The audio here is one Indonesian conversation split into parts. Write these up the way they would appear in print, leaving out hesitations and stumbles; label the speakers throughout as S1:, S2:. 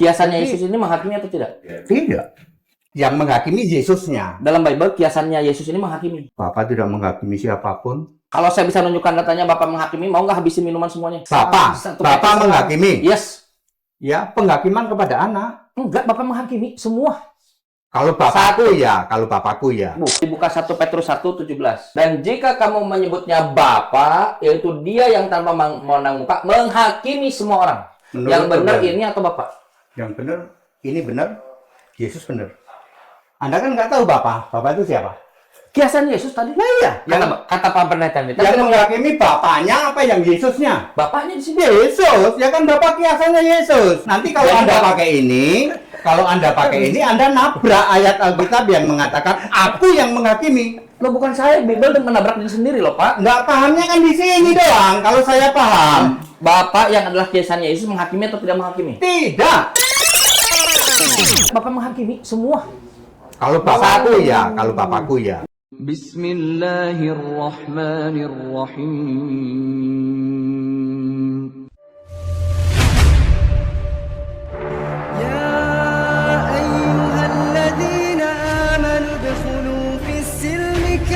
S1: Kiasannya Yesus ini menghakimi atau tidak?
S2: Tidak. Yang menghakimi Yesusnya.
S1: Dalam Bible, kiasannya Yesus ini menghakimi.
S2: Bapak tidak menghakimi siapapun.
S1: Kalau saya bisa nunjukkan datanya Bapak menghakimi, mau nggak habisin minuman semuanya?
S2: Bapak menghakimi.
S1: Yes.
S2: Ya, penghakiman kepada anak.
S1: Enggak, Bapak menghakimi semua.
S2: Kalau bapakku ya, kalau bapakku ya.
S1: Dibuka 1 Petrus 1:17. Dan jika kamu menyebutnya Bapa, yaitu Dia yang tanpa memandang muka menghakimi semua orang.
S2: Menurut
S1: yang benar
S2: Tuhan.
S1: ini atau Bapak?
S2: Yang benar, ini benar, Yesus benar. Anda kan nggak tahu Bapak itu siapa?
S1: Kiasan Yesus tadi.
S2: Nah iya,
S1: Kata Pak Pendeta ini.
S2: yang menghakimi Bapaknya apa yang Yesusnya?
S1: Bapaknya di sini.
S2: Yesus, ya kan Bapak kiasannya Yesus. Nanti kalau Anda pakai ini, Anda nabrak ayat Alkitab yang mengatakan aku yang menghakimi.
S1: Loh, bukan saya, Bible menabrak diri sendiri loh, Pak.
S2: Nggak pahamnya kan di sini doang. Kalau saya paham.
S1: Bapak yang adalah kiasannya Yesus menghakimi atau tidak menghakimi?
S2: Tidak.
S1: Bapak menghakimi semua.
S2: Kalau bapakku ya.
S3: Bismillahirrahmanirrahim. Ya ayyuhalladzina amanu udkhulu fis-silmi kaffah.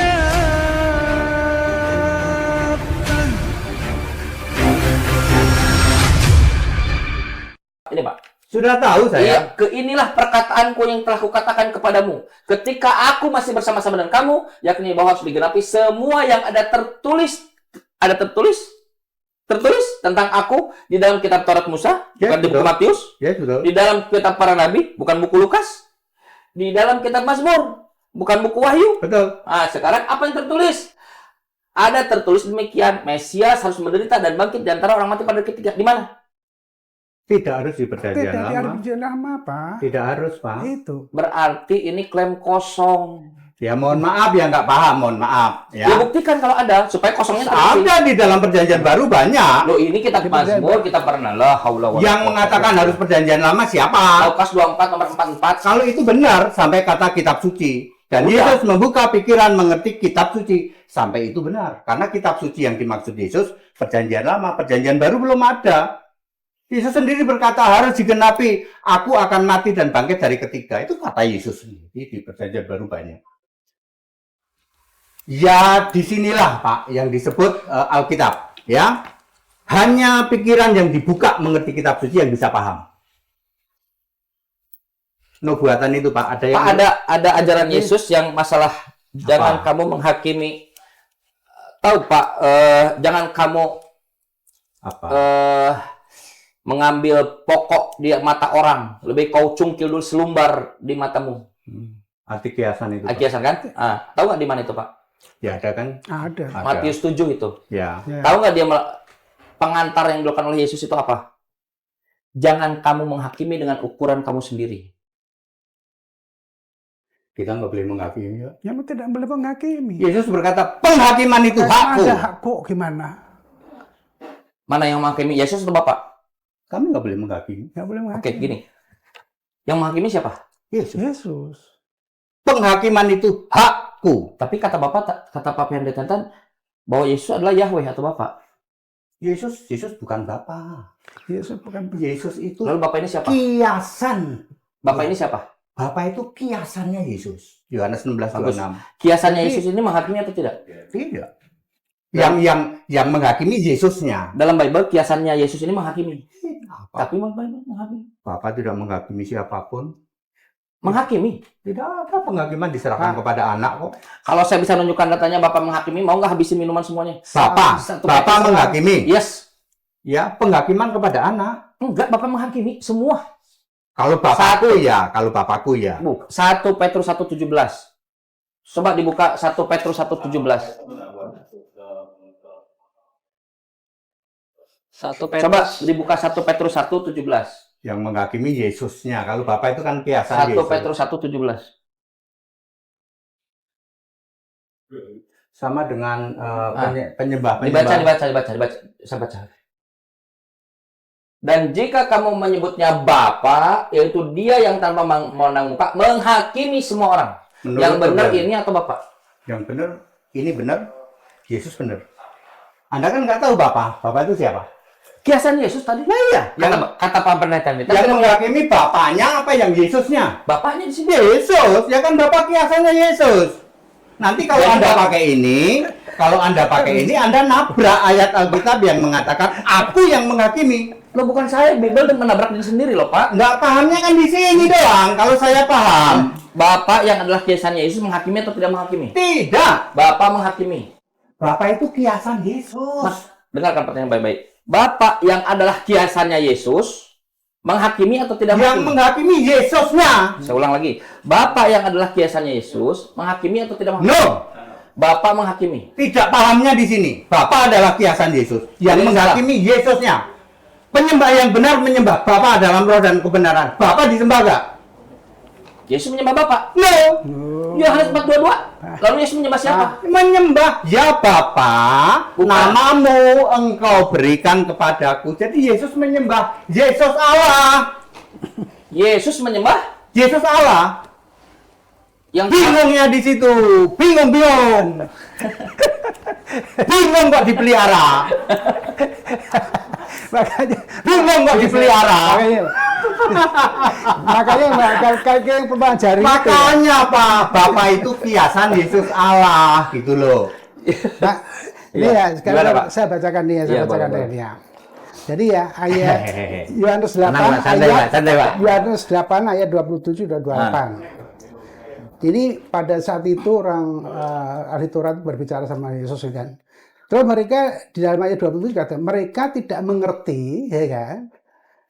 S1: Ini, Pak.
S2: Sudah tahu saya.
S1: Inilah perkataanku yang telah kukatakan kepadamu. Ketika aku masih bersama-sama dengan kamu, yakni bahwa harus digenapi semua yang ada tertulis tentang aku di dalam kitab Taurat Musa,
S2: Ya,
S1: bukan di buku
S2: betul.
S1: Matius,
S2: Ya, betul.
S1: di dalam kitab para nabi, bukan buku Lukas, di dalam kitab Mazmur, bukan buku Wahyu.
S2: Betul.
S1: Nah, sekarang apa yang tertulis? Ada tertulis demikian, Mesias harus menderita dan bangkit di antara orang mati pada ketiga. Di mana?
S2: Tidak harus di perjanjian
S4: Tidak
S2: lama.
S4: ada perjanjian lama, Pak.
S2: Tidak harus, Pak.
S4: Itu.
S1: Berarti ini klaim kosong.
S2: Ya mohon maaf ya nggak paham, mohon maaf. Ya.
S1: Dibuktikan kalau ada, supaya kosongnya tak
S2: Ada di dalam perjanjian baru banyak.
S1: Loh, ini kitab Mazmur, kita pernah la haula wala
S2: Yang
S1: quwwata
S2: mengatakan
S1: illa
S2: harus perjanjian lama siapa?
S1: Lukas 24 nomor 44.
S2: Kalau itu benar sampai kata kitab suci. Dan
S1: Udah.
S2: Yesus membuka pikiran mengerti kitab suci. Sampai itu benar. Karena kitab suci yang dimaksud Yesus, perjanjian lama, perjanjian baru belum ada. Yesus sendiri berkata harus digenapi, aku akan mati dan bangkit dari ketiga. Itu kata Yesus sendiri di perjanjian baru banyak. Ya disinilah Pak yang disebut Alkitab. Ya, hanya pikiran yang dibuka mengerti kitab suci yang bisa paham. Nubuatan itu Pak, ada yang
S1: Pak, ada ajaran Yesus yang masalah jangan kamu menghakimi. Tahu Pak, jangan kamu
S2: apa?
S1: mengambil pokok di mata orang, lebih kau cungkil dulu selumbar di matamu.
S2: Arti kiasan itu. Pak.
S1: Kiasan kan? Tahu nggak di mana itu Pak?
S2: Ya ada kan?
S4: Ada.
S2: Ada.
S1: Matius 7 itu.
S2: Ya.
S4: Ya.
S1: Tahu nggak dia pengantar yang dilakukan oleh Yesus itu apa? Jangan kamu menghakimi dengan ukuran kamu sendiri.
S2: Kita nggak boleh menghakimi. Ya.
S4: Yang tidak boleh menghakimi.
S2: Yesus berkata penghakiman itu hakku.
S4: Ada hak kok gimana?
S1: Mana yang menghakimi? Yesus atau Bapak?
S2: Kami nggak boleh menghakimi.
S4: Nggak boleh
S1: Oke,
S4: menghakimi.
S1: gini. Yang menghakimi siapa?
S2: Yesus.
S4: Yesus.
S2: Penghakiman itu hakku.
S1: Tapi kata Bapak, kata Pak Pendeta bahwa Yesus adalah Yahweh atau Bapak.
S2: Yesus bukan Bapa.
S4: Yesus bukan.
S2: Yesus itu
S1: Lalu Bapak ini siapa?
S2: kiasan.
S1: Bapak ini siapa?
S2: Bapa itu kiasannya Yesus. Yohanes 16:26.
S1: Kiasannya Yesus ini menghakimi atau tidak?
S2: Tidak. Yang menghakimi Yesusnya.
S1: Dalam Bible, kiasannya Yesus ini menghakimi.
S2: Apa?
S1: Tapi Bible menghakimi.
S2: Bapa tidak menghakimi siapapun.
S1: Menghakimi.
S2: Tidak ada penghakiman diserahkan kepada anak kok.
S1: Kalau saya bisa nunjukkan datanya Bapak menghakimi, mau nggak habisin minuman semuanya? Satu
S2: Bapa
S1: Petrus
S2: menghakimi.
S1: Yes.
S2: Ya, penghakiman kepada anak.
S1: Enggak, Bapak menghakimi semua.
S2: Kalau bapakku ya.
S1: 1 Petrus 1:17. Coba dibuka 1 Petrus 1:17.
S5: 1
S1: Coba
S5: Petrus
S1: dibuka 1 Petrus 1:17.
S2: Yang menghakimi Yesusnya. Kalau Bapak itu kan kiasan
S1: 1
S2: Yesus.
S1: Petrus 1:17.
S2: Sama dengan penyembah.
S1: Dibaca. Saya baca. Dan jika kamu menyebutnya Bapa, yaitu Dia yang tanpa memandang muka menghakimi semua orang.
S2: Menurut
S1: yang benar
S2: Tuhan.
S1: ini atau Bapak?
S2: Yang benar, ini benar, Yesus benar. Anda kan nggak tahu Bapak itu siapa?
S1: Kiasan Yesus tadi.
S2: Nah iya,
S1: Kata Pak Pendeta ini.
S2: yang menghakimi bapaknya apa yang Yesusnya?
S1: Bapaknya di sini.
S2: Yesus, ya kan bapak kiasannya Yesus. Nanti kalau
S1: Jadi
S2: Anda
S1: Bapak-
S2: pakai ini, Anda nabrak ayat Alkitab yang mengatakan aku yang menghakimi.
S1: Loh bukan saya, Bible menabrak diri sendiri loh Pak.
S2: Nggak pahamnya kan di sini doang. Kalau saya paham,
S1: Bapak yang adalah kiasan Yesus menghakimi atau tidak menghakimi?
S2: tidak.
S1: Bapak menghakimi.
S2: Bapak itu kiasan Yesus.
S1: Mas, dengarkan pertanyaan baik-baik. Bapak yang adalah kiasannya Yesus menghakimi atau tidak
S2: Yang
S1: menghakimi?
S2: menghakimi Yesusnya.
S1: Saya ulang lagi. Bapak yang adalah kiasannya Yesus menghakimi atau tidak menghakimi?
S2: No,
S1: Bapak menghakimi.
S2: tidak pahamnya di sini. Bapak adalah kiasan Yesus. Yang
S1: Jadi
S2: menghakimi Yesusnya. Penyembah yang benar menyembah Bapak dalam roh dan kebenaran. Bapak disembah gak?
S1: Yesus menyembah Bapak.
S2: No.
S1: Yohanes 4:22. Lalu Yesus menyembah siapa?
S2: Menyembah ya Bapa,
S1: Bukan.
S2: namamu engkau berikan kepadaku. Jadi Yesus menyembah Yesus Allah.
S1: Yesus menyembah
S2: Yesus Allah.
S1: yang
S2: Bingungnya di situ. Bingung. Bingung kok dipelihara.
S4: Makanya
S2: Bingung kok dipelihara.
S4: makanya kayak yang pelajari itu.
S2: Makanya Pak, Bapak itu kiasan Yesus Allah gitu loh.
S4: Nah, ini ya, sekarang
S1: Gimana, Pak?
S4: saya bacakan nih ya, saya
S1: Iya,
S4: bacakan
S1: boleh,
S4: ini ya. Jadi ya ayat Yohanes 8
S2: Tenang, Pak, santai, Pak, santai, Pak.
S4: Yohanes 8 ayat 27 dan 28. Jadi pada saat itu orang ahli Taurat berbicara sama Yesus kan. Terus mereka di dalam ayat 27 kata mereka tidak mengerti ya kan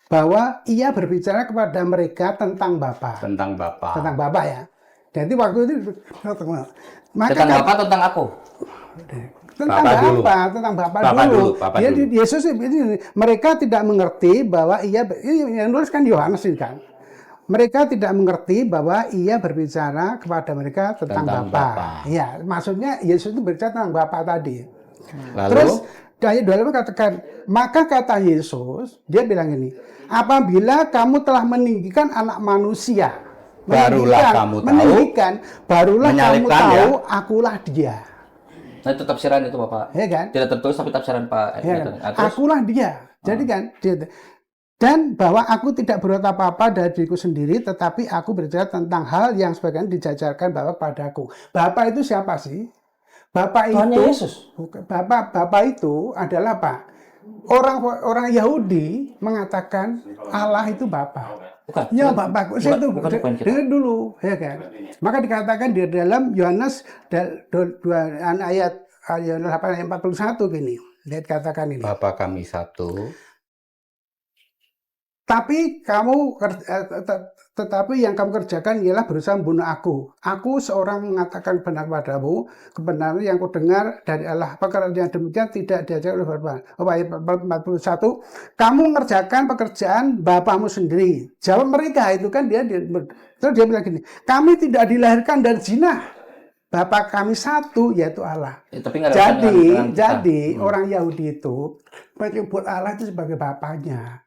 S4: bahwa ia berbicara kepada mereka tentang Bapa.
S2: Tentang Bapak.
S4: Tentang Bapa ya. Jadi waktu itu maka
S1: tentang Bapak tentang aku.
S4: tentang
S2: Bapak dulu.
S4: tentang Bapak
S2: Bapak
S4: dulu.
S2: dulu, Bapak
S4: Dia
S2: dulu.
S4: Yesus ini mereka tidak mengerti bahwa ia ini yang nulis kan Yohanes ini kan. Mereka tidak mengerti bahwa ia berbicara kepada mereka tentang
S2: Tentang
S4: Bapa.
S2: Bapa.
S4: Iya, maksudnya Yesus itu berbicara tentang Bapa tadi.
S2: Lalu
S4: Terus dari dalam katakan, maka kata Yesus, dia bilang ini, apabila kamu telah meninggikan anak manusia,
S2: Barulah kamu tahu,
S4: barulah kamu
S2: menyalibkan,
S4: tahu,
S2: ya.
S4: akulah dia.
S1: Nah itu tafsiran itu Bapak.
S4: Ya kan?
S1: Tidak tertulis tapi tafsiran Pak.
S4: Ya kan?
S1: Nah, terus?
S4: Akulah dia. Jadi kan, dan bahwa aku tidak berbuat apa-apa dari diriku sendiri, tetapi aku berbicara tentang hal yang sebagian dijajarkan Bapa padaku. Bapa itu siapa sih? Bapa
S1: Tuhannya
S4: itu,
S1: Yesus.
S4: Bapa itu adalah apa? Orang Yahudi mengatakan Allah itu Bapa.
S1: Bukan.
S4: Ya Bapakku, saya itu
S1: bukan poin kita.
S4: dengar dulu, ya kan? Maka dikatakan di dalam Yohanes ayat 8 ayat 41 gini. Lihat katakan ini.
S2: Bapak kami satu.
S4: Tetapi yang kamu kerjakan ialah berusaha membunuh aku. Aku seorang mengatakan benar padamu, kebenaran yang kudengar dari Allah. Pekerjaan yang demikian tidak diajar oleh Bapa. Ayat 41, kamu mengerjakan pekerjaan bapamu sendiri. Jawab mereka itu kan terus dia bilang gini, kami tidak dilahirkan dari zina. Bapa kami satu yaitu Allah.
S1: Tapi nggak ada hubungan dengan kita.
S4: Jadi orang Yahudi itu menyebut Allah itu sebagai bapaknya.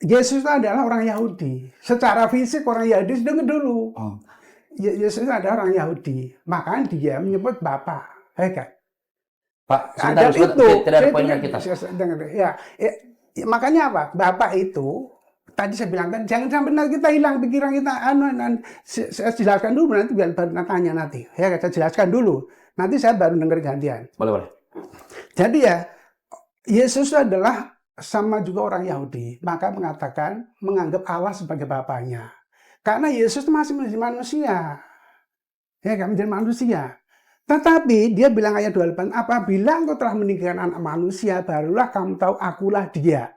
S4: Yesus itu adalah orang Yahudi. Secara fisik orang Yahudi dengar dulu. Yesus adalah orang Yahudi. Maka dia menyebut Bapa. Ya kan?
S1: Pak, sebentar, tidak ada poin yang kita.
S4: Makanya apa? Bapak itu tadi saya bilang kan jangan sampai nanti kita hilang pikiran kita. Saya jelaskan dulu nanti biar baru tanya nanti. Ya, saya jelaskan dulu. Nanti saya baru dengar gantian.
S1: Boleh.
S4: Jadi ya Yesus adalah sama juga orang Yahudi, maka menganggap Allah sebagai bapaknya. Karena Yesus masih menjadi manusia. Ya kan, menjadi manusia. Tetapi dia bilang ayat 28, apabila engkau telah meninggalkan anak manusia, barulah kamu tahu akulah dia.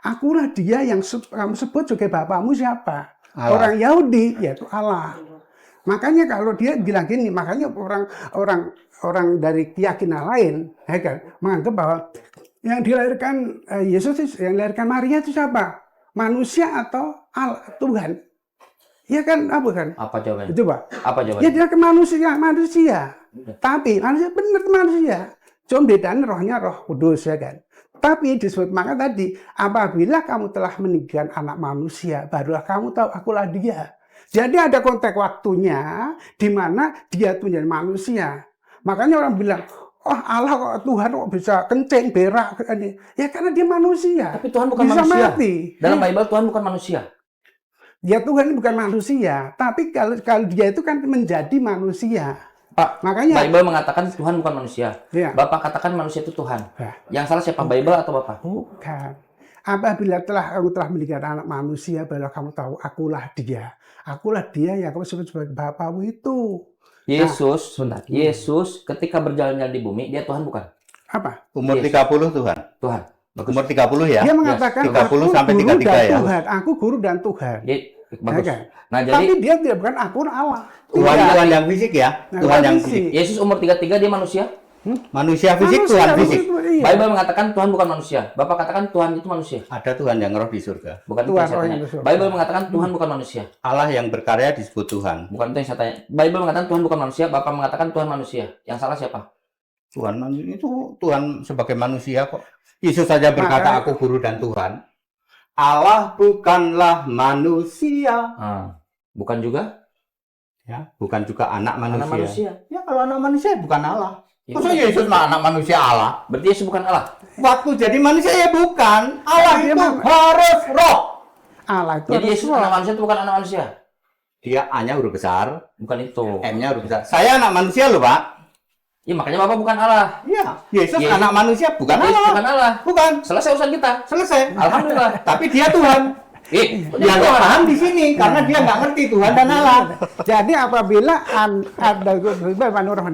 S4: Akulah dia yang kamu sebut sebagai bapamu siapa?
S2: Allah.
S4: Orang Yahudi, yaitu Allah. Makanya kalau dia bilang gini, makanya orang dari keyakinan lain, ya kan, menganggap bahwa yang dilahirkan Yesus, yang dilahirkan Maria itu siapa? Manusia atau Tuhan? Ya kan, apa kan?
S1: Apa jawabannya?
S4: Itu Pak.
S1: Apa
S4: Ya
S1: jawabannya?
S4: dia ke manusia. Tapi manusia benar manusia. Cuma bedanya rohnya roh kudus ya kan. Tapi disebut maka tadi, apabila kamu telah meninggalkan anak manusia, barulah kamu tahu akulah dia. Jadi ada konteks waktunya di mana dia itu menjadi manusia. Makanya orang bilang, oh Allah kok Tuhan kok bisa kencing, berak, ini. Ya karena dia manusia.
S1: Tapi Tuhan bukan
S4: Bisa
S1: manusia.
S4: mati.
S1: Dalam Bible Tuhan bukan manusia.
S4: Ya Tuhan ini bukan manusia, tapi kalau dia itu kan menjadi manusia.
S1: Pak,
S4: Makanya
S1: Bible mengatakan Tuhan bukan manusia.
S4: ya,
S1: Bapak katakan manusia itu Tuhan.
S4: Ya.
S1: Yang salah siapa, Bible atau Bapak?
S4: bukan. Apabila kamu telah menjadi anak manusia, barulah kamu tahu akulah dia. Akulah dia yang kamu sebut sebagai Bapamu itu.
S1: Yesus, sebentar. Yesus ketika berjalan-jalan di bumi, dia Tuhan bukan?
S4: Apa?
S2: Umur
S1: Yes.
S2: 30 Tuhan.
S1: Tuhan. Bagus.
S2: Umur 30 ya.
S4: Dia mengatakan
S2: 30
S4: aku
S2: sampai
S4: guru
S2: 33
S4: dan
S2: ya.
S4: Tuhan. Aku guru dan Tuhan.
S1: Jadi, bagus.
S4: Ya kan?
S1: Nah, jadi
S4: Tapi dia tidak bukan aku Allah.
S2: Tuhan
S4: Tidak.
S2: Tuhan yang fisik ya.
S4: Nah,
S2: Tuhan yang
S4: fisik.
S2: fisik.
S1: Yesus umur 33 dia manusia.
S2: Manusia fisik,
S4: Manusia,
S2: Tuhan fisik.
S4: iya.
S1: Bible mengatakan Tuhan bukan manusia. Bapak katakan Tuhan itu manusia.
S2: Ada Tuhan yang roh di surga.
S1: Bukan itu
S4: Tuhan
S1: yang saya
S4: orang
S1: tanya.
S4: yang di surga.
S1: Bible mengatakan Tuhan bukan manusia.
S2: Allah yang berkarya disebut Tuhan.
S1: Bukan itu yang saya tanya. Bible mengatakan Tuhan bukan manusia. Bapak mengatakan Tuhan manusia. Yang salah siapa?
S2: Tuhan itu Tuhan sebagai manusia kok. Yesus saja berkata
S4: Maka-
S2: aku guru dan Tuhan. Allah bukanlah manusia.
S1: Bukan juga
S2: Ya, bukan juga anak manusia.
S1: anak manusia.
S2: Ya kalau anak manusia bukan Allah.
S1: Ya,
S2: Masa Yesus mah anak manusia Allah?
S1: berarti Yesus bukan Allah.
S2: Waktu jadi manusia ya bukan. Allah
S4: Dia
S2: itu
S4: memang-
S2: harus roh.
S4: Allah itu
S1: Jadi
S4: harus
S1: Yesus
S4: roh.
S1: anak manusia itu bukan anak manusia.
S2: Dia A-nya huruf besar,
S1: Bukan itu.
S2: M-nya huruf besar. Saya anak manusia loh, Pak.
S1: Ya makanya Bapak bukan Allah.
S2: Iya, Yesus
S1: Yesus-
S2: anak manusia bukan
S1: Yesus
S2: Allah.
S1: bukan Allah.
S2: Bukan.
S1: Selesai urusan kita.
S2: Selesai.
S1: Alhamdulillah.
S2: Tapi dia Tuhan. Yang nggak paham di sini karena dia nggak ngerti Tuhan dan Allah.
S4: Jadi apabila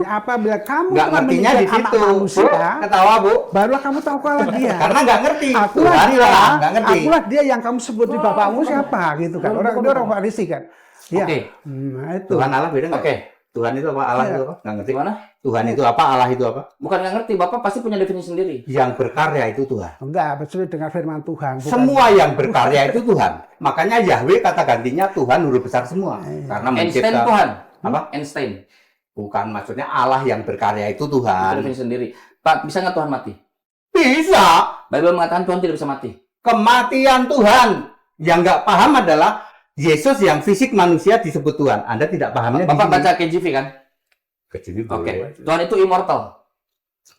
S4: apabila kamu
S2: Nggak
S4: telah
S2: ngertinya
S4: menjadi
S2: di
S4: anak
S2: situ. Bu,
S4: manusia,
S2: ketawa Bu.
S4: barulah kamu tahu kalau dia.
S2: Karena nggak ngerti.
S4: Akulah
S2: Tuhan
S4: dia,
S2: Allah nggak ngerti.
S4: akulah dia yang kamu sebut di bapakmu siapa gitu kan. Orang Farisi kan. Ya.
S1: Oke.
S4: Nah, itu.
S2: Tuhan Allah beda nggak?
S1: Oke.
S2: Tuhan itu apa? Allah
S4: Iya.
S2: itu apa? Nggak ngerti.
S1: Gimana?
S2: Tuhan itu apa? Allah itu apa?
S1: Bukan nggak ngerti. Bapak pasti punya definisi sendiri.
S2: Yang berkarya itu Tuhan.
S4: Enggak, sesuai dengan firman Tuhan. bukan-
S2: Semua yang berkarya itu Tuhan. Makanya Yahweh kata gantinya Tuhan huruf besar semua. Karena
S1: Einstein
S2: mencipta
S1: Tuhan.
S2: apa?
S1: Einstein.
S2: Bukan maksudnya Allah yang berkarya itu
S1: Itu
S2: Tuhan.
S1: definisi sendiri. Pak, bisa nggak Tuhan mati?
S2: Bisa.
S1: Bible mengatakan Tuhan tidak bisa mati.
S2: Kematian Tuhan. Yang nggak paham adalah Yesus yang fisik manusia disebut Tuhan. Anda tidak pahamnya di
S1: Bapak
S2: sini.
S1: baca KJV kan?
S2: Kecuali
S1: Oke.
S2: boleh.
S1: Tuhan itu immortal.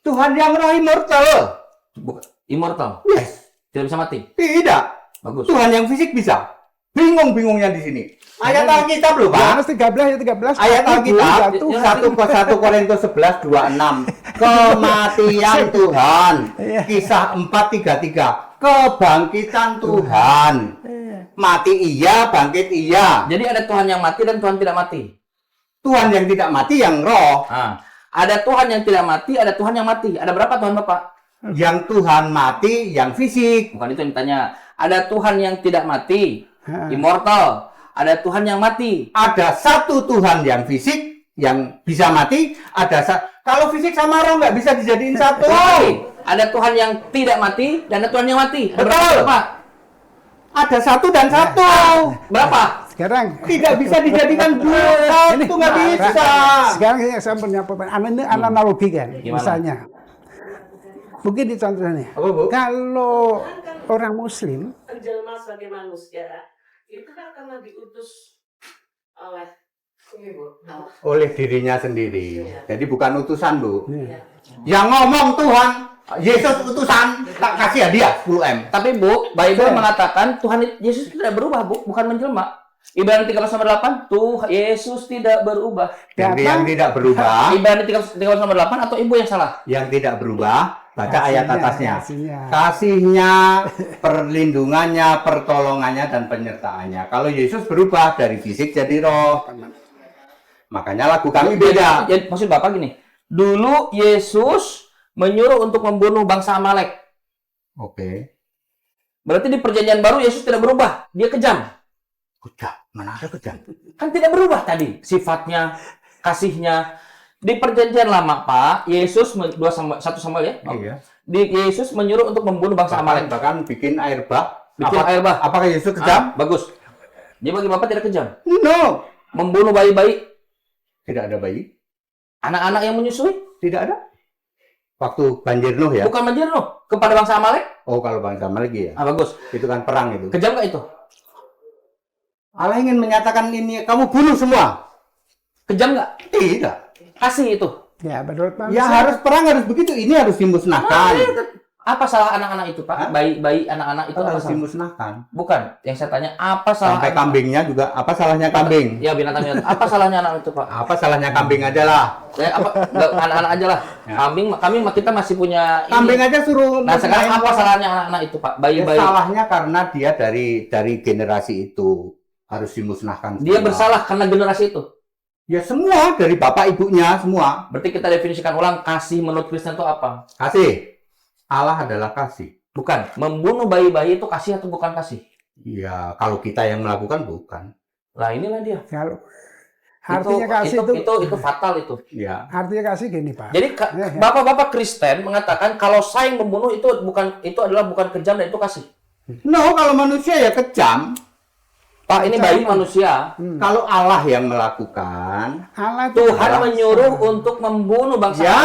S2: Tuhan yang roh immortal.
S1: Bukan immortal.
S2: Yes.
S1: Tidak bisa mati.
S2: Tidak.
S1: Bagus.
S2: Tuhan yang fisik bisa. Bingung-bingungnya di sini. Ayat Alkitab loh, Pak.
S4: Yohanes 13 ayat 13.
S2: Ayat
S4: aku
S2: Alkitab
S4: dan Tuhan.
S2: 1 Korintus 11:26. Kematian Tuhan.
S4: Iya.
S2: Kisah 4:33. Kebangkitan Tuhan. Mati iya, bangkit iya.
S1: Jadi ada Tuhan yang mati dan Tuhan tidak mati.
S2: Tuhan yang tidak mati yang roh.
S1: Ada Tuhan yang tidak mati, ada Tuhan yang mati. Ada berapa Tuhan Bapak?
S2: Yang Tuhan mati yang fisik.
S1: Bukan itu yang ditanya. Ada Tuhan yang tidak mati,
S4: Ha.
S1: immortal. Ada Tuhan yang mati.
S2: Ada satu Tuhan yang fisik yang bisa mati. Kalau fisik sama roh nggak bisa dijadiin satu.
S1: Ada Tuhan yang tidak mati dan ada Tuhan yang mati. Ada
S2: Betul.
S1: berapa?
S2: Ada satu dan satu.
S1: Berapa?
S4: Sekarang
S2: Tidak bisa dijadikan dua. Satu nggak bisa.
S4: Sekarang saya punya analogi kan,
S1: Gimana?
S4: misalnya. Mungkin dicontohnya.
S2: Apa, Bu?
S4: Kalau orang Muslim,
S5: Menjelma sebagai manusia itu kan karena diutus oleh Allah.
S2: Oleh dirinya sendiri. Jadi bukan utusan, Bu.
S4: ya,
S2: Yang ngomong Tuhan, Yesus utusan, tak kasih hadiah 10M.
S1: Tapi Bu, Bible mengatakan Tuhan Yesus tidak berubah, Bu, bukan menjelma. Ibrani 13:8, Tuhan Yesus tidak berubah.
S2: Yang tidak berubah,
S1: Ibrani 13:8 atau Ibu yang salah?
S2: yang tidak berubah, baca ayat atasnya.
S4: kasihnya.
S2: Kasihnya, perlindungannya, pertolongannya, dan penyertaannya. Kalau Yesus berubah dari fisik jadi roh. Makanya lagu kami beda.
S1: Jadi, maksud Bapak gini, dulu Yesus menyuruh untuk membunuh bangsa Amalek.
S2: Oke.
S1: Berarti di perjanjian baru Yesus tidak berubah, dia kejam.
S2: Kejam, mana ada kejam?
S1: Kan tidak berubah tadi sifatnya, kasihnya. Di perjanjian lama, Pak, Yesus 1 Samuel ya.
S2: Iya.
S1: Yesus menyuruh untuk membunuh bangsa Amalek.
S2: Bahkan bikin air bah.
S1: Bikin air bah.
S2: Apakah Yesus kejam?
S1: Bagus. Jadi bagi Bapak tidak kejam.
S2: No.
S1: Membunuh bayi-bayi,
S2: Tidak ada bayi.
S1: anak-anak yang menyusui,
S2: Tidak ada. Waktu banjir Nuh ya.
S1: bukan menjenuh kepada bangsa Amalek.
S2: Oh, kalau bangsa lagi ya.
S1: Bagus.
S2: Itu kan perang itu.
S1: Kejam nggak itu?
S2: Allah ingin menyatakan ini, kamu bunuh semua.
S1: Kejam nggak?
S2: Tidak.
S1: Kasih itu.
S4: Ya, menurut
S2: Ya harus perang, harus begitu. Ini harus dimusnahkan.
S1: Apa salah anak-anak itu, Pak?
S2: Hah?
S1: Bayi anak-anak itu apa
S2: Harus
S1: salah?
S2: dimusnahkan.
S1: Bukan, yang saya tanya apa salah
S2: Sampai
S1: anak-
S2: kambingnya juga. Apa salahnya kambing?
S1: Ya, binatangnya. Apa salahnya anak itu, Pak?
S2: Apa salahnya kambing aja lah.
S1: Nggak, anak-anak aja lah.
S2: Ya.
S1: Kambing kita masih punya ini.
S2: Kambing aja suruh.
S1: Nah, sekarang
S2: musnahin
S1: apa
S2: kok.
S1: salahnya anak-anak itu, Pak?
S2: Ya,
S1: Bayi-bayi.
S2: salahnya karena dia dari generasi itu harus dimusnahkan.
S1: Dia
S2: semua.
S1: bersalah karena generasi itu.
S2: Ya semua dari bapak ibunya semua.
S1: Berarti kita definisikan ulang, kasih menurut Kristen itu apa?
S2: Kasih. Allah adalah kasih.
S1: Bukan. Membunuh bayi-bayi itu kasih atau bukan kasih?
S2: Ya kalau kita yang melakukan bukan.
S1: Lah inilah dia.
S4: kalau artinya kasih
S1: itu fatal itu.
S2: Ya.
S4: artinya kasih gini, Pak.
S1: Jadi
S4: Ya, ya.
S1: bapak-bapak Kristen mengatakan kalau saing membunuh itu adalah bukan kejam dan itu kasih.
S2: No, kalau manusia ya kejam.
S1: Pak, ini bayi manusia.
S2: Kalau Allah yang melakukan,
S4: Allah itu
S1: Tuhan
S2: Allah.
S1: menyuruh untuk membunuh bangsa.
S2: ya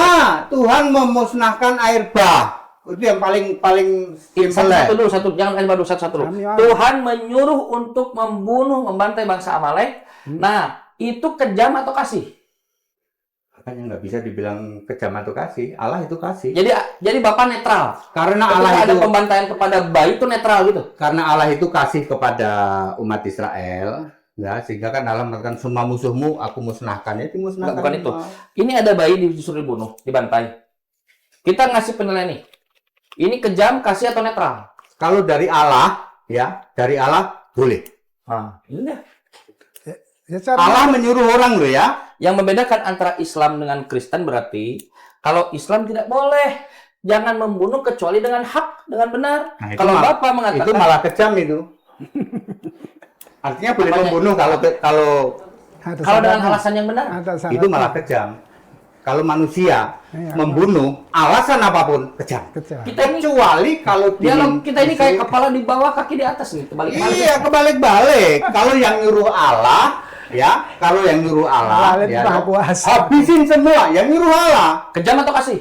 S2: Tuhan memusnahkan air bah. Itu yang paling simpel.
S1: Satu, jangan baru satu.
S4: Kami Allah.
S1: Tuhan menyuruh untuk membantai bangsa Amalek. Nah, itu kejam atau kasih?
S2: Makanya nggak bisa dibilang kejam atau kasih. Allah itu kasih.
S1: Jadi Bapak netral.
S2: Karena
S1: Ketika
S2: Allah
S1: ada
S2: itu
S1: pembantaian kepada bayi itu netral gitu.
S2: karena Allah itu kasih kepada umat Israel, ya sehingga kan Allah mengatakan semua musuhmu aku musnahkan. Ya dimusnahkan.
S1: Bukan itu. Ini ada bayi disuruh dibunuh, dibantai. Kita ngasih penilaian nih. Ini kejam, kasih atau netral?
S2: Kalau dari Allah, ya dari Allah boleh.
S1: Nah, ini dia.
S4: ya, cara
S2: Allah menyuruh orang loh ya.
S1: Yang membedakan antara Islam dengan Kristen berarti kalau Islam tidak boleh, jangan membunuh kecuali dengan hak, dengan benar.
S2: Nah, itu
S1: Kalau
S2: malah-
S1: Bapak mengatakan
S2: Itu malah kejam itu. Artinya boleh
S1: Apanya?
S2: membunuh kalau
S4: ada
S1: kalau dengan
S4: syaratnya.
S1: alasan yang benar,
S4: Ada syaratnya.
S2: itu malah kejam. Kalau manusia
S4: Iya,
S2: membunuh alasan apapun kejam.
S4: kecil.
S1: kita ini
S2: Kecuali kalau
S1: dialog kita ini kayak kepala di bawah, kaki di atas nih, kebalik-balik.
S2: Iya, kebalik-balik. Kalau yang nyuruh Allah, ya, kalau yang nyuruh Allah,
S4: Allah itu
S2: ya,
S4: Maha Kuasa.
S2: habisin semua. Yang nyuruh Allah,
S1: Kejam atau kasih?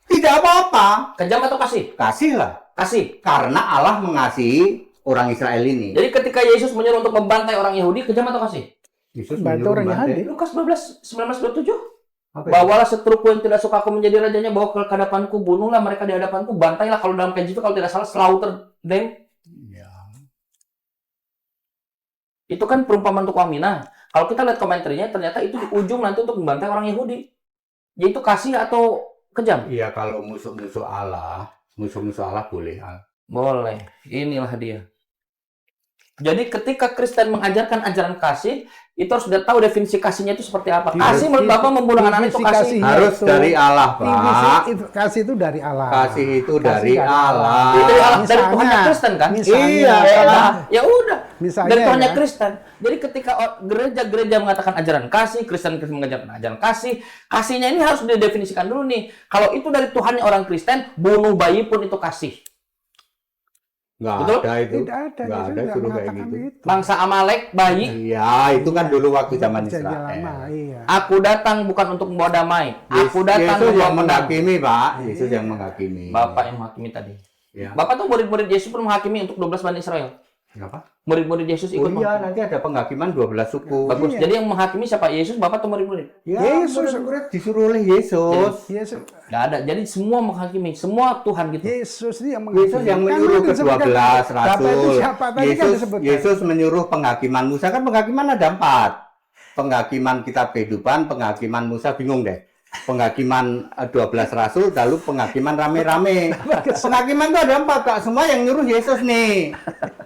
S2: tidak apa-apa.
S1: Kejam atau kasih?
S2: Kasihlah.
S1: Kasih.
S2: Karena Allah mengasihi orang Israel ini.
S1: Jadi ketika Yesus menyuruh untuk membantai orang Yahudi, kejam atau kasih?
S2: Yesus
S4: Bantu
S2: menyuruh
S4: orang
S2: membantai.
S4: Yahudi.
S1: Lukas 19:27.
S2: Apa itu?
S1: Bawalah seteruku yang tidak suka aku menjadi rajanya, bawa ke hadapanku, bunuhlah mereka di hadapanku, bantailah. Kalau dalam KJV kalau tidak salah, slaughter them.
S2: Ya.
S1: Itu kan perumpamaan untuk Wamina. Kalau kita lihat komentarnya, ternyata itu di ujung nanti untuk membantai orang Yahudi. Yaitu kasih atau kejam?
S2: Iya, kalau musuh-musuh Allah boleh.
S1: Boleh. Inilah dia. Jadi ketika Kristen mengajarkan ajaran kasih, itu harus sudah tahu definisi kasihnya itu seperti apa. Kasih menurut Bapak membunuh anak itu
S4: Definisi
S1: kasih.
S4: kasih.
S2: Harus
S4: itu-
S2: dari Allah, Pak.
S4: Kasih itu dari Allah.
S2: Kasih itu dari
S4: Kasih
S2: Allah.
S1: Itu dari Allah, dari
S4: Misalnya-
S1: Tuhannya Kristen kan?
S4: Misalnya,
S2: Iya,
S1: Nah, ya udah.
S4: Misalnya
S1: Dari Tuhannya
S4: ya.
S1: Kristen. Jadi ketika gereja-gereja mengatakan ajaran kasih, Kristen mengajarkan ajaran kasih, kasihnya ini harus didefinisikan dulu nih. Kalau itu dari Tuhannya orang Kristen, bunuh bayi pun itu kasih.
S2: Nggak
S1: Betul?
S2: ada itu.
S4: Tidak ada.
S2: Nggak
S4: Yesus
S2: ada
S4: tidak
S2: suruh kayak
S4: mengatakan
S2: gitu.
S4: itu.
S1: Bangsa Amalek, bayi,
S2: Iya, itu kan dulu waktu zaman
S4: Perjanjian lama,
S2: Israel.
S4: iya.
S1: aku datang bukan untuk membawa damai. Aku datang
S2: Yesus
S1: membawa
S2: yang
S1: menang.
S2: menghakimi, Pak. Yesus yang menghakimi.
S1: Bapak yang menghakimi tadi.
S2: Ya.
S1: Bapak tuh murid-murid Yesus pun menghakimi untuk 12 Bani Israel.
S2: Kenapa?
S1: Murid-murid Yesus
S2: Oh
S1: ikut
S2: iya,
S1: menghakimi.
S2: nanti ada penghakiman 12 suku.
S1: Bagus.
S4: Iya.
S1: Jadi yang menghakimi siapa? Yesus, Bapak atau murid-murid?
S2: Ya,
S4: Yesus.
S2: murid-murid disuruh oleh Yesus.
S4: Yesus,
S1: Nggak ada. Jadi semua menghakimi. Semua Tuhan gitu.
S4: Yesus dia yang
S2: Yesus yang menyuruh ke 12
S4: Bapak itu
S2: rasul.
S4: siapa? Tadi kan disebutkan.
S2: Yesus menyuruh penghakiman Musa. Kan penghakiman ada 4. Penghakiman kitab kehidupan, penghakiman Musa, bingung deh. Penghakiman 12 rasul, lalu penghakiman rame-rame. Penghakiman itu ada 4, Kak. Semua yang nyuruh Yesus nih.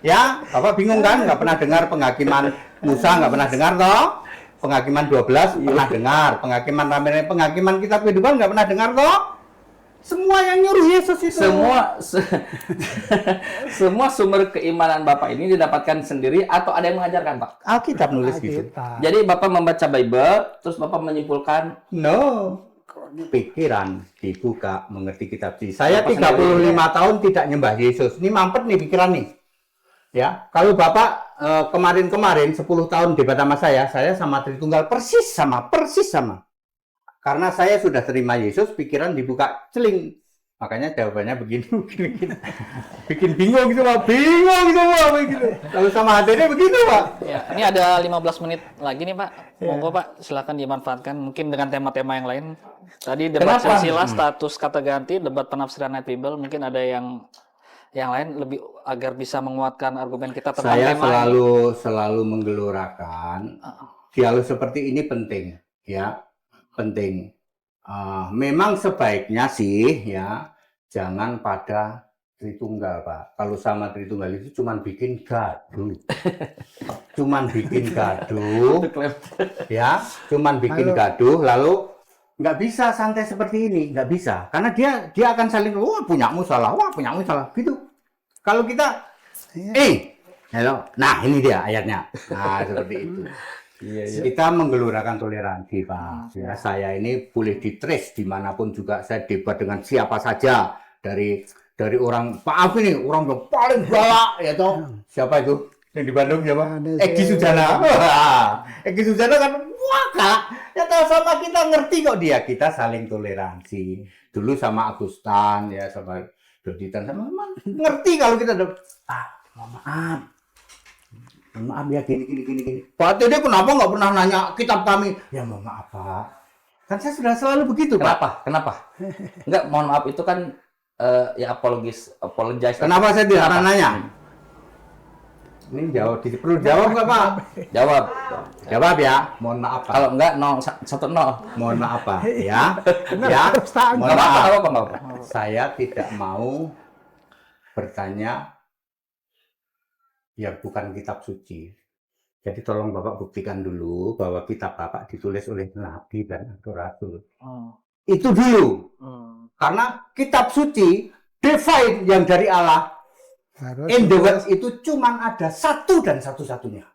S2: Ya, Bapak bingung kan? Nggak pernah dengar penghakiman Musa, nggak pernah dengar toh? Penghakiman 12 pernah dengar. Penghakiman rame-rame, penghakiman kitab kehidupan nggak pernah dengar toh? Semua yang nyuruh Yesus itu.
S1: Semua sumber keimanan Bapak ini didapatkan sendiri atau ada yang mengajarkan, Pak?
S2: Alkitab nulis gitu.
S1: Jadi Bapak membaca Bible, terus Bapak menyimpulkan,
S2: No. Pikiran dibuka mengerti kitab suci. Saya
S1: Bapak
S2: 35 tahun tidak nyembah Yesus. Ini mampet nih pikiran nih. Ya, kalau Bapak kemarin-kemarin 10 tahun debat sama saya sama Tritunggal persis sama. Karena saya sudah terima Yesus, pikiran dibuka celing. Makanya jawabannya begini, begini. Bikin bingung semua begitu. Kalau sama HTD begitu, Pak.
S6: Ya, ini ada 15 menit lagi nih Pak. Monggo Pak, silakan dimanfaatkan mungkin dengan tema-tema yang lain. Tadi debat
S1: Kenapa?
S6: silsilah, status kata ganti, debat penafsiran ayat Bible, mungkin ada yang lain lebih agar bisa menguatkan argumen kita tentang
S2: Saya
S6: tema ini.
S2: selalu menggelorakan dialog seperti ini penting, ya, penting. Memang sebaiknya sih, ya, jangan pada Tritunggal, Pak. Kalau sama Tritunggal itu cuman bikin gaduh, ya, cuman bikin gaduh, lalu nggak bisa santai seperti ini, nggak bisa, karena dia akan saling, wah punyamu salah, gitu. Kalau kita, hello, nah ini dia ayatnya, nah seperti itu. Kita menggelurakan toleransi, Pak. Ya, saya ini boleh ditrace dimanapun juga, saya debat dengan siapa saja, dari orang, maaf ini orang yang paling galak, ya toh, siapa itu yang di Bandung, siapa? Egi Sujana. Egi Sujana kan wah kak, ya tahu sama kita ngerti kok dia, kita saling toleransi. Dulu sama Agustan, ya sama Doditan, sama ngerti kalau kita maaf ya gini. Pak Tede kenapa nggak pernah nanya kitab kami? Ya mohon maaf Pak, kan saya sudah selalu begitu Pak.
S1: Kenapa? Enggak, mohon maaf itu kan ya apologize.
S2: Kenapa saya tidak pernah nanya? Ini jawab, perlu jawab nggak Pak? Jawab ya. Mohon maaf Pak.
S1: Kalau enggak 1-0.
S2: Mohon maaf Pak. Ya. Mohon
S1: Enggak
S2: maaf.
S1: apa-apa.
S2: Saya tidak mau bertanya yang bukan kitab suci. Jadi tolong Bapak buktikan dulu bahwa kitab Bapak ditulis oleh Nabi dan Rasul. Itu dulu. Karena kitab suci, divine yang dari Allah, in the world itu cuman ada satu dan satu-satunya.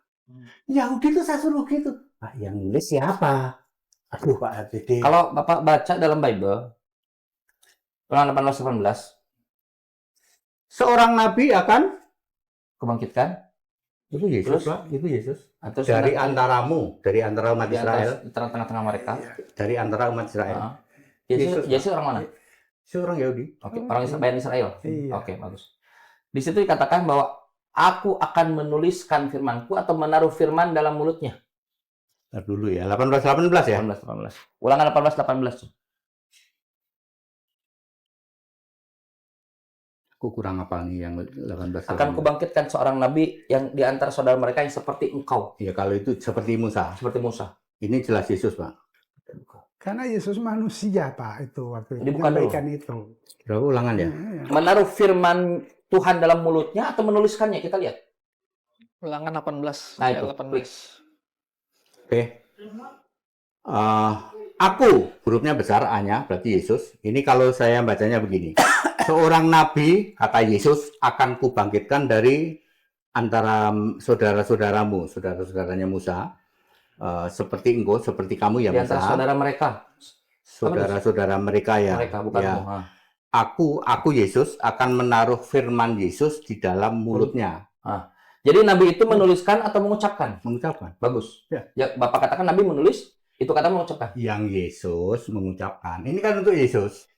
S2: Yahudi itu saya suruh gitu. Pak, yang nulis siapa? Aduh Pak HTD.
S1: Kalau Bapak baca dalam Bible, Ulangan 18-18,
S2: Seorang nabi akan
S1: kebangkitkan.
S2: itu Yesus,
S1: Terus?
S2: Pak. Itu Yesus.
S1: Terus
S2: Dari antaramu, dari antara umat
S1: di
S2: Israel,
S1: tengah-tengah mereka.
S2: dari antara umat Israel.
S1: Ah. Yesus orang mana?
S2: Seorang Yahudi.
S1: Oke, orang Israel.
S4: Iya.
S1: Oke, bagus. Di situ dikatakan bahwa aku akan menuliskan firmanku atau menaruh firman dalam mulutnya.
S2: Ntar dulu ya, 18 ya.
S1: 18. Ulangan 18-18.
S2: Aku kurang apa nih yang 18.
S1: Akan kubangkitkan seorang nabi yang di antara saudara mereka yang seperti engkau,
S2: Ya kalau itu seperti Musa.
S1: seperti Musa.
S2: Ini jelas Yesus, Pak.
S4: Karena Yesus manusia, Pak, itu waktu
S1: Ini bukan
S4: menyampaikan itu.
S2: Berapa ulangan ya?
S4: Iya.
S1: Menaruh firman Tuhan dalam mulutnya atau menuliskannya, kita lihat.
S6: Ulangan 18
S1: Nah,
S6: ayat
S1: itu.
S6: 18.
S2: Oke. Aku, hurufnya besar A-nya, berarti Yesus. Ini kalau saya bacanya begini. Seorang nabi, kata Yesus, akan kubangkitkan dari antara saudara-saudaramu, saudara-saudaranya Musa. Seperti engkau, seperti kamu ya
S1: Di antara
S2: Musa.
S1: saudara mereka.
S2: Saudara-saudara mereka ya.
S1: Mereka bukan
S2: Ya.
S1: Tuhan.
S2: Aku Yesus akan menaruh firman Yesus di dalam mulutnya.
S1: Jadi nabi itu menuliskan atau mengucapkan?
S2: Mengucapkan.
S1: Bagus.
S2: Ya.
S1: Ya, Bapak katakan nabi menulis, itu kata mengucapkan.
S2: Yang Yesus mengucapkan. Ini kan untuk Yesus.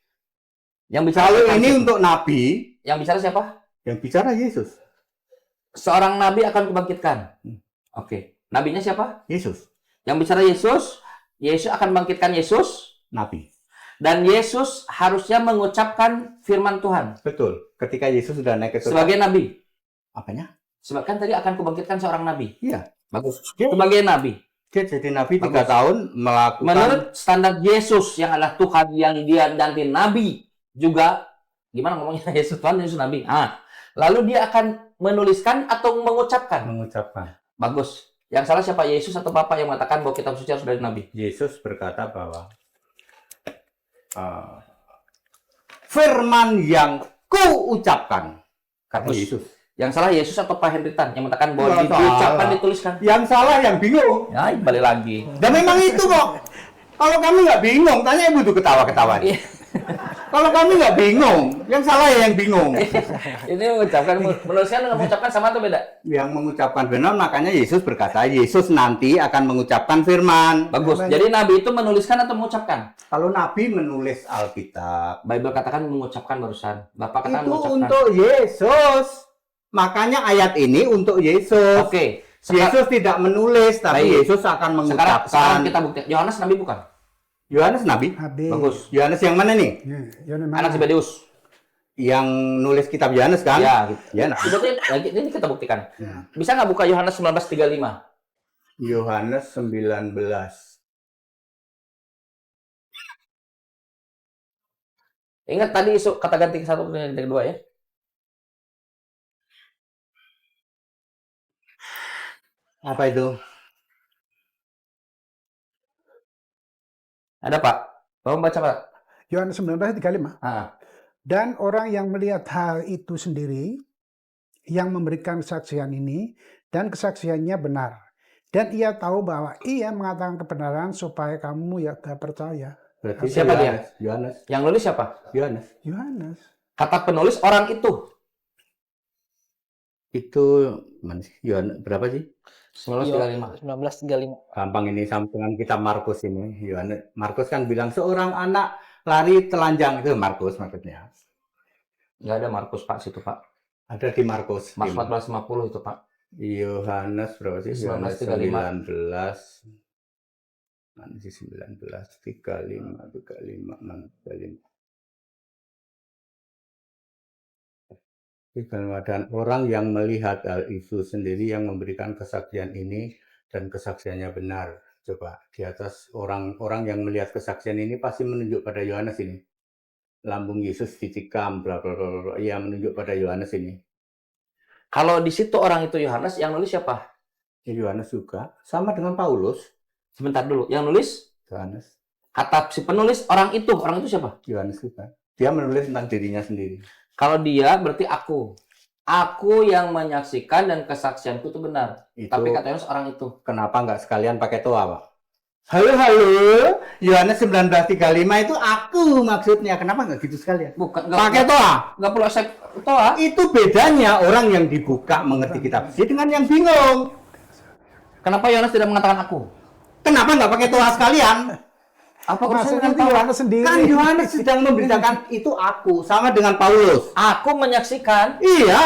S1: Yang bicara
S2: Kalau
S1: siapa?
S2: ini untuk Nabi,
S1: Yang bicara siapa?
S2: yang bicara Yesus.
S1: Seorang nabi akan kubangkitkan. Oke. Nabinya siapa?
S2: Yesus.
S1: Yang bicara Yesus. Yesus akan bangkitkan Yesus.
S2: Nabi.
S1: Dan Yesus harusnya mengucapkan firman Tuhan.
S2: Betul. Ketika Yesus sudah naik ke surga.
S1: Sebagai nabi.
S2: Apanya?
S1: Sebab kan tadi akan kubangkitkan seorang nabi.
S2: Iya.
S1: Bagus.
S2: Dia,
S1: Sebagai nabi.
S2: dia jadi Nabi 3
S1: Bagus.
S2: tahun melakukan.
S1: Menurut standar Yesus yang adalah Tuhan yang dia nanti nabi juga, gimana ngomongnya Yesus Tuhan, Yesus nabi. Lalu dia akan menuliskan atau mengucapkan.
S2: mengucapkan.
S1: Bagus. Yang salah siapa? Yesus atau Bapak yang mengatakan bahwa kitab suci harus dari nabi?
S2: Yesus berkata bahwa firman yang kuucapkan. Kata
S1: Bagus.
S2: Yesus.
S1: Yang salah Yesus atau Pak Henritan yang mengatakan bahwa
S2: Nggak
S1: diucapkan,
S2: salah.
S1: dituliskan.
S2: Yang salah yang bingung.
S1: Ya, balik lagi.
S2: Dan memang itu kok. Kalau kamu nggak bingung, tanya ibu tuh ketawa-ketawa.
S1: Iya.
S2: Kalau kami nggak bingung, yang salah ya yang bingung.
S1: Ini menuliskan dengan mengucapkan sama atau beda?
S2: Yang mengucapkan benar, makanya Yesus berkata, Yesus nanti akan mengucapkan firman.
S1: Bagus. Jadi Nabi itu menuliskan atau mengucapkan?
S2: Kalau Nabi menulis Alkitab,
S1: Bible katakan mengucapkan barusan. Bapak katakan
S2: itu
S1: mengucapkan.
S2: untuk Yesus. Makanya ayat ini untuk Yesus.
S1: Oke.
S2: Yesus tidak menulis, tapi
S1: Baik.
S2: Yesus akan
S1: Sekarang
S2: mengucapkan.
S1: kita buktikan. Yohanes Nabi bukan?
S2: Yohanes Nabi?
S4: Habis.
S1: Bagus.
S2: Yohanes yang mana nih?
S4: Ya, Yohanes mana?
S1: Anak Zebedeus.
S2: Yang nulis kitab Yohanes kan?
S1: Ya, gitu.
S2: Ya, nah.
S1: Berarti ini kita buktikan.
S2: Ya.
S1: Bisa nggak buka Yohanes 19:35?
S2: Yohanes 19.
S1: Ingat tadi kata ganti satu ganti kedua ya.
S2: Apa itu?
S1: Ada Pak. Bapak baca Pak.
S4: Yohanes 19:35.
S1: Ah.
S4: Dan orang yang melihat hal itu sendiri, yang memberikan kesaksian ini, dan kesaksiannya benar. Dan ia tahu bahwa ia mengatakan kebenaran supaya kamu ya gak percaya.
S2: Berarti
S1: Siapa dia?
S2: Yohanes.
S1: Yang nulis siapa?
S2: Yohanes.
S4: Yohanes.
S1: Kata penulis orang itu.
S2: Itu mana sih? Yohanes berapa sih?
S1: 19:35.
S6: 1935.
S2: Gampang ini sampingan kitab Markus ini. Yohanes. Markus kan bilang seorang anak lari telanjang, itu Markus maksudnya.
S1: Nggak ada Markus Pak situ Pak.
S2: Ada di Markus.
S1: Markus 14:50 itu Pak.
S2: Yohanes berapa sih? Yohanes
S1: 19:35.
S2: 19. Mana sih 19? 35. Dan orang yang melihat hal itu sendiri yang memberikan kesaksian ini dan kesaksiannya benar. Coba di atas orang-orang yang melihat kesaksian ini pasti menunjuk pada Yohanes ini. Lambung Yesus ditikam, bla bla bla bla. Ia menunjuk pada Yohanes ini.
S1: Kalau di situ orang itu Yohanes, yang nulis siapa?
S2: Ya, Yohanes juga sama dengan Paulus.
S1: Sebentar dulu. Yang nulis
S2: Yohanes,
S1: kata si penulis orang itu siapa?
S2: Yohanes juga. Dia menulis tentang dirinya sendiri.
S1: Kalau dia berarti aku. Aku yang menyaksikan dan kesaksianku itu benar.
S2: Itu
S1: Tapi katanya orang itu.
S2: kenapa nggak sekalian pakai toa, Pak? Halo, Yohanes 19:35 itu aku maksudnya. Kenapa nggak gitu sekalian?
S1: Bukan
S2: Pakai toa.
S1: nggak perlu saya toa.
S2: Itu bedanya orang yang dibuka mengerti kitab suci dengan yang bingung.
S1: Kenapa Yohanes tidak mengatakan aku?
S2: Kenapa nggak pakai toa sekalian?
S1: Apa urusannya
S4: Maksudnya
S1: dengan
S4: itu
S1: toa?
S4: Yohanes sendiri.
S2: Kan Yohanes sedang memberitakan itu aku, sama dengan Paulus.
S1: Aku menyaksikan.
S2: Iya.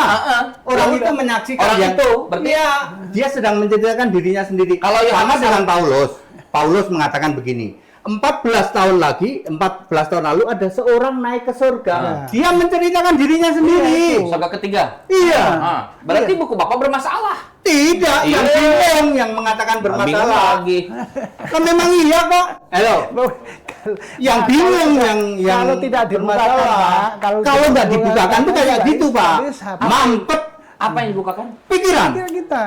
S2: Orang
S1: Yang
S2: itu menyaksikan
S1: orang
S2: yang
S1: itu, berarti-
S2: iya, dia sedang menceritakan dirinya sendiri.
S1: Kalau
S2: sama
S1: Yohanes-
S2: dengan Paulus. Paulus mengatakan begini, 14 tahun lalu ada seorang naik ke surga. Dia menceritakan dirinya sendiri.
S1: Surga ketiga.
S2: Iya.
S1: Ah, berarti buku Bapak bermasalah.
S2: Tidak, yang
S1: Iya.
S2: bingung yang mengatakan
S1: Bingung
S2: bermasalah.
S1: lagi.
S2: Kan memang iya kok. Halo. Yang bingung yang
S4: kalau tidak dibukakan,
S2: bermasalah.
S4: Pak,
S2: Kalau nggak dibukakan tuh kayak gitu, Pak.
S4: bisa.
S2: Mampet
S1: Apa yang dibukakan?
S2: pikiran.
S4: Kira kita.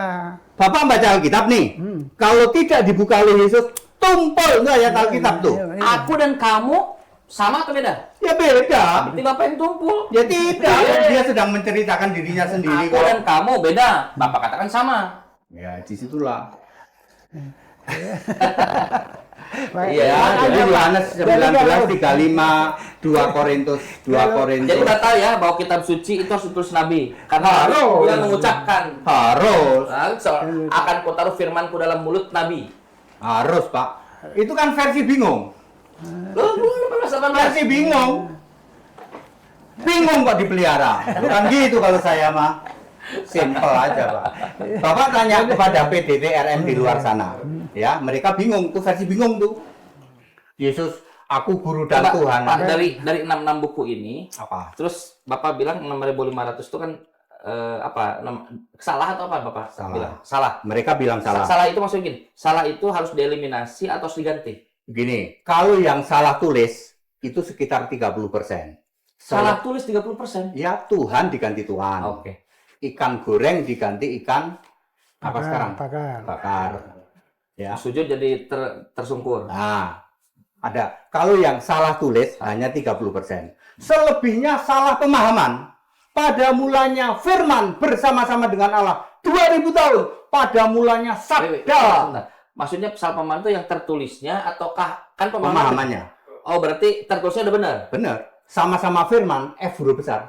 S2: Bapak baca Alkitab nih. Kalau tidak dibuka oleh Yesus, tumpul nggak ayat Alkitab tuh?
S4: Iya.
S1: Aku dan kamu sama atau beda?
S2: Ya beda.
S1: Berarti Bapak yang tumpul.
S2: Ya tidak.
S1: Iya.
S2: Dia sedang menceritakan dirinya sendiri
S1: Aku
S2: kok.
S1: dan kamu beda. Bapak katakan sama.
S2: Ya disitulah.
S1: Iya.
S2: Jadi Yohanes 19:35, 2 Korintus.
S1: Jadi batal ya bahwa kitab suci itu harus ditulis Nabi. Karena
S2: Harus.
S1: dia mengucapkan.
S2: Harus.
S1: Akan kutaruh firmanku dalam mulut Nabi.
S2: Harus, Pak. Itu kan versi bingung.
S1: Loh, belum 18.
S2: Versi bingung. Bingung kok dipelihara. Bukan gitu kalau saya mah. Simple aja, Pak. Bapak tanya kepada PDT RM di luar sana. Ya, mereka bingung. Itu versi bingung tuh. Yesus, aku guru dan
S1: Pak,
S2: Tuhan.
S1: Pak, dari 66 buku ini,
S2: Apa?
S1: terus Bapak bilang 6.500 itu kan salah atau apa Bapak
S2: Salah.
S1: bilang? Salah.
S2: Mereka bilang salah.
S1: Salah itu maksudnya gini, salah itu harus dieliminasi atau harus diganti?
S2: Gini, kalau yang salah tulis itu sekitar 30%.
S1: Salah tulis 30%.
S2: Ya, Tuhan diganti Tuhan.
S1: Oke.
S2: Ikan goreng diganti ikan apa sekarang? Bakar. Ya.
S1: Sujud jadi tersungkur.
S2: Nah, ada. Kalau yang salah tulis hanya 30%. Selebihnya salah pemahaman. Pada mulanya firman bersama-sama dengan Allah 2000 tahun. Pada mulanya
S1: Wait,
S2: sabda.
S1: sebentar. Maksudnya salah pemahaman itu yang tertulisnya ataukah kan pemahaman?
S2: Pemahamannya.
S1: Oh, berarti tertulisnya udah benar.
S2: Benar. sama-sama firman, F huruf besar.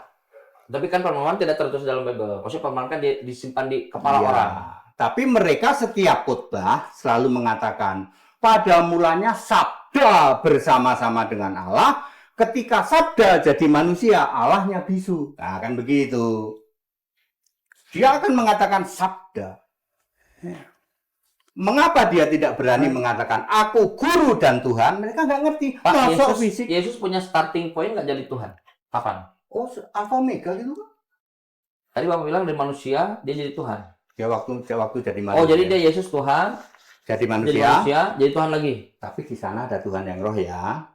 S1: Tapi kan permohonan tidak tertulis dalam Bible. Maksudnya permohonan kan disimpan di kepala
S2: Iya.
S1: orang.
S2: Tapi mereka setiap khotbah selalu mengatakan, pada mulanya sabda bersama-sama dengan Allah, ketika sabda jadi manusia, Allahnya bisu. Nah, kan begitu. Dia akan mengatakan sabda. Mengapa dia tidak berani mengatakan, aku guru dan Tuhan? Mereka nggak ngerti.
S1: Pak,
S2: Masuk fisik.
S1: Yesus punya starting point nggak jadi Tuhan? Kapan?
S2: Oh, Alpha Omega gitu kan?
S1: Tadi Bapak bilang dari manusia, dia jadi Tuhan.
S2: Dia waktu jadi manusia.
S1: Oh, jadi dia Yesus Tuhan,
S2: jadi
S1: jadi
S2: manusia.
S1: manusia, jadi Tuhan lagi.
S2: Tapi di sana ada Tuhan yang roh ya.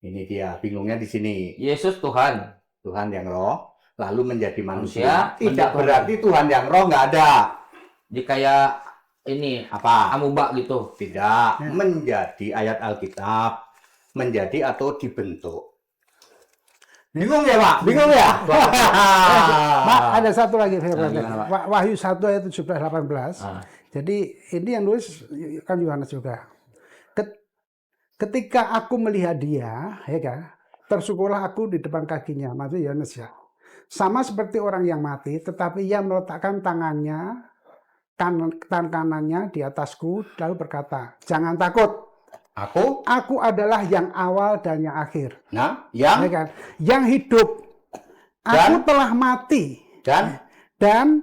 S2: Ini dia bingungnya di sini.
S1: Yesus Tuhan.
S2: Tuhan yang roh lalu menjadi
S1: Manusia,
S2: manusia. Tidak
S1: menjadi
S2: berarti Tuhan yang roh nggak ada.
S1: Jadi kayak ini,
S2: Apa?
S1: amuba gitu.
S2: Tidak. Menjadi ayat Alkitab. Menjadi atau dibentuk. Bingung ya, Pak? Bingung ya?
S4: Pak, ada satu lagi saya
S1: Nah,
S4: baca.
S1: gimana, Pak?
S4: Wahyu 1 ayat 17-18.
S1: Ah.
S4: Jadi ini yang nulis kan Yohanes juga. Ketika aku melihat dia, ya kan, tersukurlah aku di depan kakinya, maksudnya Yohanes ya. Sama seperti orang yang mati, tetapi ia meletakkan tangan kanannya di atasku, lalu berkata, jangan takut, aku adalah yang awal dan yang akhir.
S2: Nah,
S4: Ya
S2: yang
S4: kan? Yang hidup. Aku
S2: Dan?
S4: telah mati.
S2: dan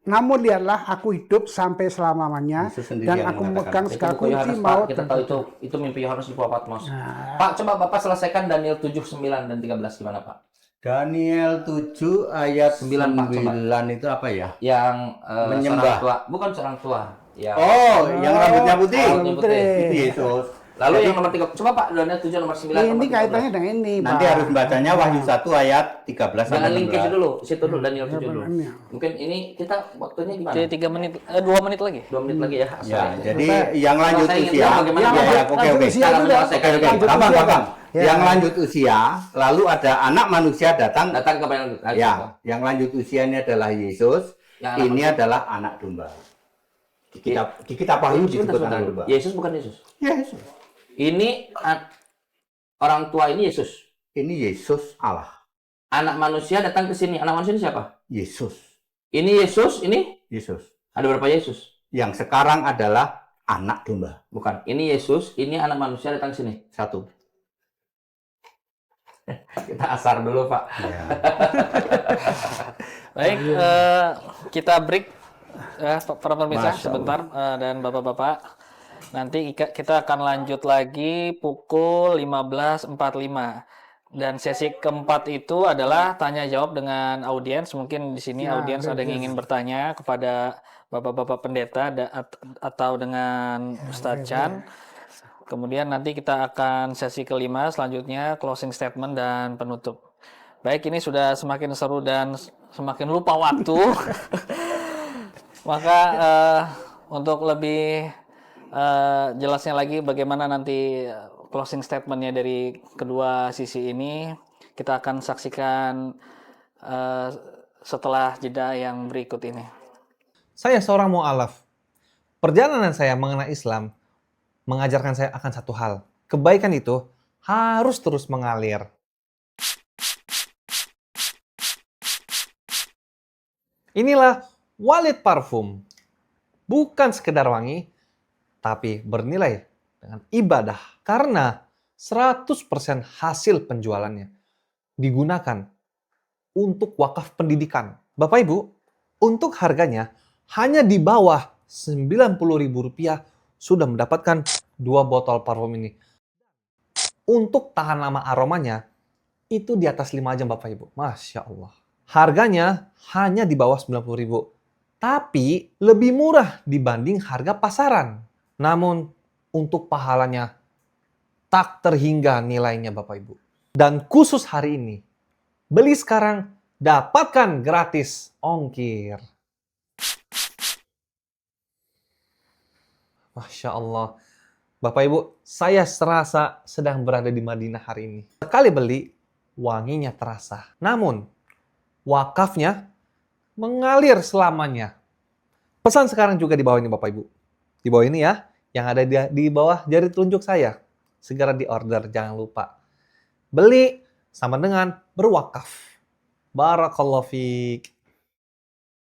S4: Namun lihatlah, aku hidup sampai selama-lamanya.
S2: Yesus sendiri
S4: Dan
S2: yang
S4: aku
S2: mengatakan.
S4: memegang
S1: Itu
S4: segala
S1: buku
S4: kunci
S1: Yohanes, Pak.
S4: maut.
S1: Kita
S4: dan
S1: tahu
S4: hidup.
S1: itu mimpi Yohanes di Pulau Patmos.
S4: Nah,
S1: Pak, coba Bapak selesaikan Daniel 7, 9, dan 13 gimana, Pak?
S2: Daniel 7 ayat
S1: 9, Pak, coba.
S2: 9 itu apa ya?
S1: Yang
S2: Menyembah.
S1: seorang tua, bukan seorang tua. Ya.
S2: Oh, yang rambutnya putih.
S1: Rambutnya putih.
S2: Itu Yesus.
S1: Lalu
S2: Jadi-
S1: yang nomor 3, coba Pak, Daniel 7 nomor 9.
S4: ini
S1: nomor 13.
S4: kaitannya dengan ini,
S2: Nanti
S4: Pak.
S2: harus bacanya Wahyu 1 ayat 13
S1: Jangan
S2: sampai
S1: linkage
S2: 16.
S1: dulu, situ dulu Daniel 7 dulu.
S4: Ini.
S1: Mungkin ini kita waktunya gimana?
S6: Jadi 2 menit lagi.
S1: 2 menit lagi ya.
S2: Ya,
S1: Asal.
S2: jadi yang lanjut
S1: Saya ingin
S2: usia.
S1: tahu bagaimana
S2: Ya,
S1: Bapak-
S2: ya, oke, oke.
S4: Usia
S1: Cara
S4: itu dah.
S1: menyelesaikan
S2: Oke, oke.
S1: itu.
S2: Gampang,
S4: usia,
S2: gampang.
S4: Ya.
S2: Yang lanjut usia, lalu ada anak manusia datang.
S1: Datang ke Daniel.
S2: Ya, yang lanjut usia ini adalah Yesus.
S1: Yang anak
S2: Ini adalah anak domba. Di kitab Wahyu disebut anak domba.
S1: Yesus bukan Yesus.
S2: Yesus.
S1: Ini orang tua ini Yesus.
S2: Ini Yesus Allah.
S1: Anak manusia datang ke sini. Anak manusia ini siapa?
S2: Yesus.
S1: Ini Yesus, ini
S2: Yesus.
S1: ada berapa Yesus?
S2: Yang sekarang adalah anak domba.
S1: Bukan. Ini Yesus, ini anak manusia datang ke sini.
S2: 1.
S1: Kita asar dulu, Pak.
S2: Ya.
S6: Baik, kita break para pemirsa
S2: Masya
S6: sebentar dan bapak-bapak. Nanti kita akan lanjut lagi pukul 15.45. Dan sesi keempat itu adalah tanya jawab dengan audiens. Mungkin di sini
S4: Ya,
S6: audiens ada yang ingin bertanya kepada bapak-bapak pendeta atau dengan Ustadz Chan. Kemudian nanti kita akan sesi kelima, selanjutnya closing statement dan penutup. Baik, ini sudah semakin seru dan semakin lupa waktu. Maka untuk lebih jelasnya lagi bagaimana nanti closing statementnya dari kedua sisi ini, kita akan saksikan setelah jeda yang berikut ini.
S7: Saya seorang mu'alaf. Perjalanan saya mengenai Islam mengajarkan saya akan satu hal. Kebaikan itu harus terus mengalir. Inilah Walid Parfum. Bukan sekedar wangi, tapi bernilai dengan ibadah. Karena 100% hasil penjualannya digunakan untuk wakaf pendidikan. Bapak Ibu, untuk harganya hanya di bawah Rp90.000 sudah mendapatkan 2 botol parfum ini. Untuk tahan lama aromanya, itu di atas 5 jam Bapak Ibu. Masya Allah. Harganya hanya di bawah Rp90.000. Tapi lebih murah dibanding harga pasaran. Namun untuk pahalanya tak terhingga nilainya Bapak Ibu. Dan khusus hari ini, beli sekarang, dapatkan gratis ongkir. Masya Allah. Bapak Ibu, saya serasa sedang berada di Madinah hari ini. Sekali beli, wanginya terasa. Namun, wakafnya mengalir selamanya. Pesan sekarang juga di bawah ini Bapak Ibu. Di bawah ini ya, yang ada di bawah jari telunjuk saya. Segera di order, jangan lupa. Beli, sama dengan berwakaf. Barakallahu fiik.